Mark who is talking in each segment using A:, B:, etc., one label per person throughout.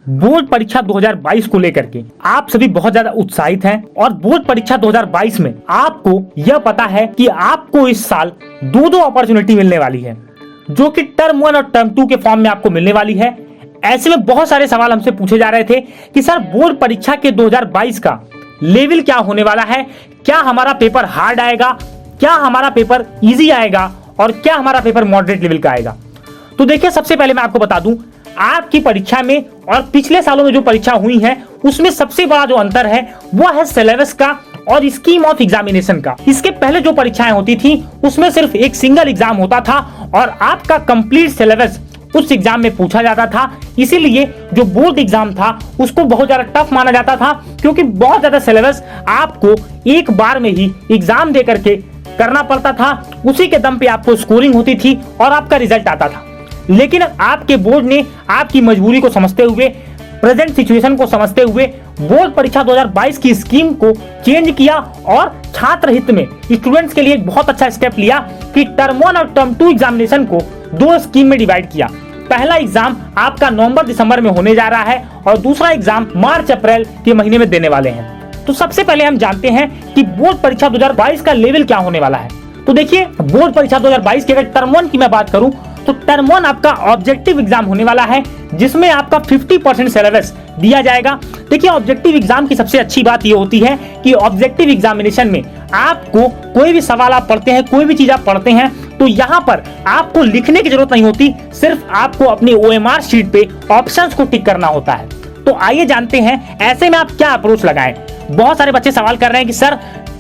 A: Board परीक्षा 2022 को लेकर के आप सभी बहुत ज्यादा उत्साहित हैं और बोर्ड परीक्षा 2022 में आपको यह पता है कि आपको इस साल दो अपॉर्चुनिटी मिलने वाली है, जो कि टर्म 1 और टर्म 2 के फॉर्म में आपको मिलने वाली है। ऐसे में बहुत सारे सवाल हमसे पूछे जा रहे थे कि सर बोर्ड परीक्षा के 2022 का लेवल क्या होने वाला है, क्या हमारा पेपर हार्ड आएगा, क्या हमारा पेपर इजी आएगा और क्या हमारा पेपर मॉडरेट लेवल का आएगा। तो देखिए, सबसे पहले मैं आपको बता दूं, आपकी परीक्षा में और पिछले सालों में जो परीक्षा हुई है उसमें सबसे बड़ा जो अंतर है वो है सिलेबस का और स्कीम ऑफ एग्जामिनेशन का। इसके पहले जो परीक्षाएं होती थी उसमें सिर्फ एक सिंगल एग्जाम होता था और आपका कंप्लीट सिलेबस उस एग्जाम में पूछा जाता था। इसीलिए जो बोर्ड एग्जाम था उसको बहुत ज्यादा टफ माना जाता था, क्योंकि बहुत ज्यादा सिलेबस आपको एक बार में ही एग्जाम दे करके करना पड़ता था। उसी के दम पे आपको स्कोरिंग होती थी और आपका रिजल्ट आता था। लेकिन आपके बोर्ड ने आपकी मजबूरी को समझते हुए, प्रेजेंट सिचुएशन को समझते हुए बोर्ड परीक्षा 2022 की स्कीम को चेंज किया और छात्र हित में स्टूडेंट्स के लिए एक बहुत अच्छा स्टेप लिया कि टर्म 1 और टर्म 2 एग्जामिनेशन को दो स्कीम में डिवाइड किया। पहला एग्जाम आपका नवंबर-दिसंबर में होने जा रहा है और दूसरा एग्जाम मार्च-अप्रैल के महीने में देने वाले हैं। तो सबसे पहले हम जानते हैं कि बोर्ड परीक्षा 2022 का लेवल क्या होने वाला है। तो देखिए, बोर्ड परीक्षा 2022 की अगर टर्म 1 की मैं बात करूं तो टर्म 1 आपका ऑब्जेक्टिव एग्जाम होने वाला है, जिसमें आपका 50% सिलेबस दिया जाएगा। देखिए, ऑब्जेक्टिव एग्जाम की सबसे अच्छी बात ये होती है कि ऑब्जेक्टिव एग्जामिनेशन में आपको कोई भी सवाल आप पढ़ते हैं, कोई भी चीज आप पढ़ते हैं, तो यहाँ पर आपको लिखने की जरूरत नहीं होती, सिर्फ आपको अपनी OMR शीट पे ऑप्शंस को टिक करना होता है। तो आइए जानते हैं ऐसे में आप क्या अप्रोच लगाएं। बहुत सारे बच्चे सवाल कर रहे हैं कि सर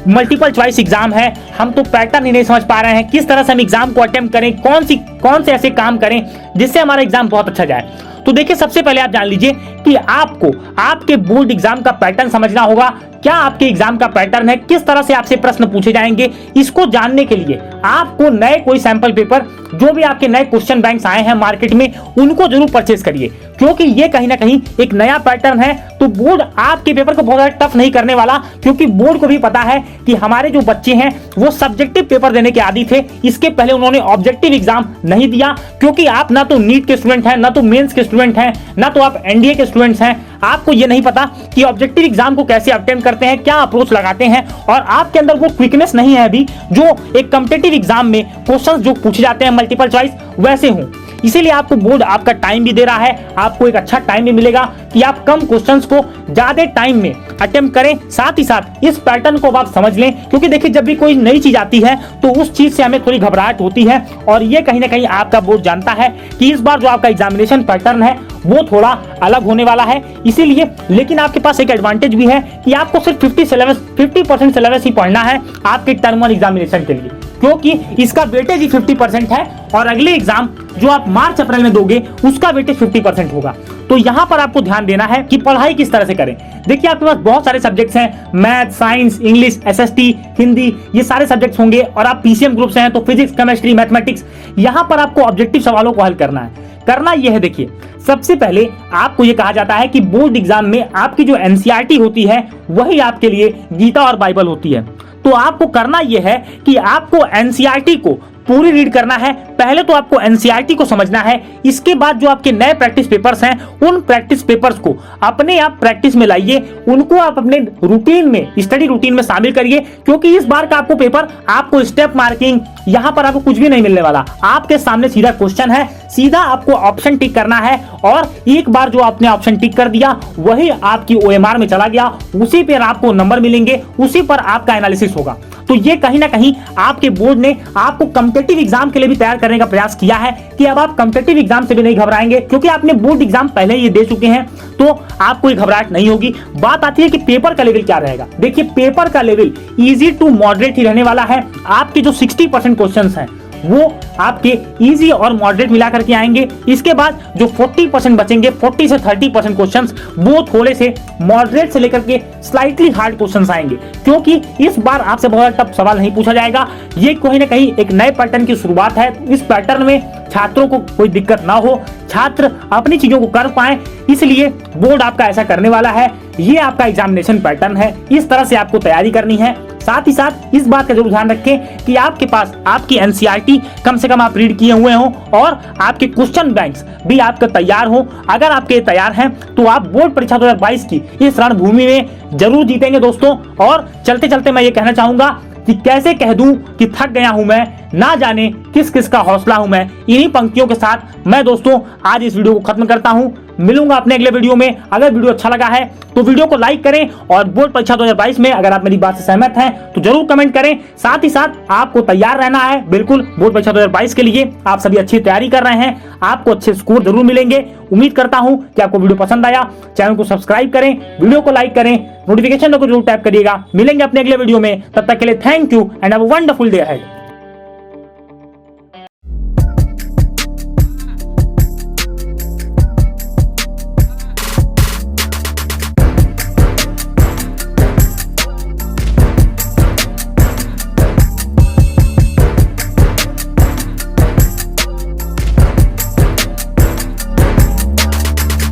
A: मल्टीपल चॉइस एग्जाम है, हम तो पैटर्न ही नहीं समझ पा रहे हैं, किस तरह से हम एग्जाम को अटेम्प्ट करें, कौन से ऐसे काम करें जिससे हमारा एग्जाम बहुत अच्छा जाए। तो देखिए, सबसे पहले आप जान लीजिए कि आपको आपके बोर्ड एग्जाम का पैटर्न समझना होगा। क्या आपके एग्जाम का पैटर्न है, किस तरह से आपसे प्रश्न पूछे जाएंगे, इसको जानने के लिए आपको नए कोई सैंपल पेपर, जो भी आपके नए क्वेश्चन बैंक्स आए हैं मार्केट में, उनको जरूर परचेज करिए, क्योंकि ये कहीं ना कहीं एक नया पैटर्न है। तो बोर्ड आपके पेपर को बहुत ज्यादा टफ नहीं करने वाला, क्योंकि बोर्ड को भी पता है कि हमारे जो बच्चे हैं वो सब्जेक्टिव पेपर देने के आदी थे। इसके पहले उन्होंने ऑब्जेक्टिव एग्जाम नहीं दिया, क्योंकि आप ना तो नीट के स्टूडेंट हैं, ना तो मेंस के स्टूडेंट हैं, ना तो आप NDA के स्टूडेंट्स हैं। आपको ये नहीं पता कि ऑब्जेक्टिव एग्जाम को कैसे अटेम्प्ट करते हैं, क्या अप्रोच लगाते हैं, और आपके अंदर वो क्विकनेस नहीं है अभी जो एक कॉम्पिटिटिव एग्जाम में क्वेश्चंस जो पूछे जाते हैं मल्टीपल चॉइस वैसे हों। इसीलिए आपको बोर्ड आपका टाइम भी दे रहा है, आपको एक अच्छा टाइम भी मिलेगा कि आप कम क्वेश्चंस को ज्यादा टाइम में अटेम्प्ट करें। साथ ही साथ इस पैटर्न को आप समझ लें, क्योंकि देखिए, जब भी कोई नई चीज आती है तो उस चीज से हमें थोड़ी घबराहट होती है, और ये कहीं ना कहीं आपका बोर्ड जानता है कि इस बार जो आपका एग्जामिनेशन पैटर्न है वो थोड़ा अलग होने वाला है। इसीलिए, लेकिन आपके पास एक एडवांटेज भी है कि आपको सिर्फ 50% सिलेबस ही पढ़ना है आपके टर्म 1 एग्जामिनेशन के लिए, क्योंकि इसका वेटेज ही 50% है और अगले एग्जाम जो आप मार्च-अप्रैल में दोगे उसका वेटेज 50% होगा। तो यहाँ पर आपको ध्यान देना है कि पढ़ाई किस तरह से करें। देखिए, आपके पास बहुत सारे सब्जेक्ट्स हैं, math, science, English, SST, Hindi, ये सारे सब्जेक्ट्स होंगे, और आप PCM ग्रुप से हैं तो फिजिक्स, केमिस्ट्री, मैथमेटिक्स। यहाँ पर आपको ऑब्जेक्टिव सवालों को हल करना है। करना यह है, देखिए, सबसे पहले आपको यह कहा जाता है कि बोर्ड एग्जाम में आपकी जो NCERT होती है वही आपके लिए गीता और बाइबल होती है। तो आपको करना यह है कि आपको NCERT को पूरी रीड करना है। पहले तो आपको NCERT को समझना है, इसके बाद जो आपके नए प्रैक्टिस पेपर्स हैं उन प्रैक्टिस पेपर्स को अपने आप प्रैक्टिस में लाइए, उनको आप अपने रूटीन में, स्टडी रूटीन में शामिल करिए, क्योंकि इस बार का आपको पेपर, आपको स्टेप मार्किंग, यहाँ पर आपको कुछ भी नहीं मिलने वाला। आपके सामने सीधा क्वेश्चन है, सीधा आपको ऑप्शन टिक करना है, और एक बार जो आपने ऑप्शन टिक कर दिया वही आपकी OMR में चला गया, उसी पर आपको नंबर मिलेंगे, उसी पर आपका एनालिसिस होगा। तो ये कहीं ना कहीं आपके बोर्ड ने आपको कॉम्पिटिटिव एग्जाम के लिए भी तैयार करने का प्रयास किया है कि अब आप कॉम्पिटिटिव एग्जाम से भी नहीं घबराएंगे, क्योंकि आपने बोर्ड एग्जाम पहले ये दे चुके हैं, तो आपको कोई घबराहट नहीं होगी। बात आती है कि पेपर का लेवल क्या रहेगा। देखिए, पेपर का लेवल इजी टू मॉडरेट ही रहने वाला है। आपके जो 60% क्वेश्चंस हैं वो आपके इजी और मॉडरेट मिला करके आएंगे। इसके बाद जो 40% बचेंगे, 40 से 30% क्वेश्चंस, वो थोड़े से मॉडरेट से लेकर के स्लाइटली हार्ड क्वेश्चंस आएंगे, क्योंकि इस बार आपसे बहुत टफ सवाल नहीं पूछा जाएगा। ये कहीं ना कहीं एक नए पैटर्न की शुरुआत है। इस पैटर्न में छात्रों को कोई दिक्कत ना हो, छात्र अपनी चीजों को कर पाए, इसलिए बोर्ड आपका ऐसा करने वाला है। ये आपका एग्जामिनेशन पैटर्न है, इस तरह से आपको तैयारी करनी है। साथ ही साथ इस बात का जरूर ध्यान रखें कि आपके पास आपकी एनसीईआरटी कम से कम आप रीड किए हुए हो और आपके क्वेश्चन बैंक्स भी आपके तैयार हो। अगर आपके तैयार हैं तो आप बोर्ड परीक्षा 2022 की इस रणभूमि में जरूर जीतेंगे दोस्तों। और चलते चलते मैं ये कहना चाहूंगा कि कैसे कह दूं कि थक गया हूं मैं, ना जाने किस किस का हौसला हूं मैं। इन्हीं पंक्तियों के साथ मैं दोस्तों आज इस वीडियो को खत्म करता हूं। मिलूंगा अपने अगले वीडियो में। अगर वीडियो अच्छा लगा है तो वीडियो को लाइक करें और बोर्ड परीक्षा 2022 में अगर आप मेरी बात से सहमत हैं तो जरूर कमेंट करें। साथ ही साथ आपको तैयार रहना है बिल्कुल बोर्ड परीक्षा 2022 के लिए। आप सभी अच्छी तैयारी कर रहे हैं, आपको अच्छे स्कोर जरूर मिलेंगे। उम्मीद करता हूं कि आपको वीडियो पसंद आया। चैनल को सब्सक्राइब करें, वीडियो को लाइक करें, नोटिफिकेशन को जरूर टैप करिएगा। मिलेंगे अपने अगले वीडियो में, तब तक के लिए thank you and have a wonderful day ahead.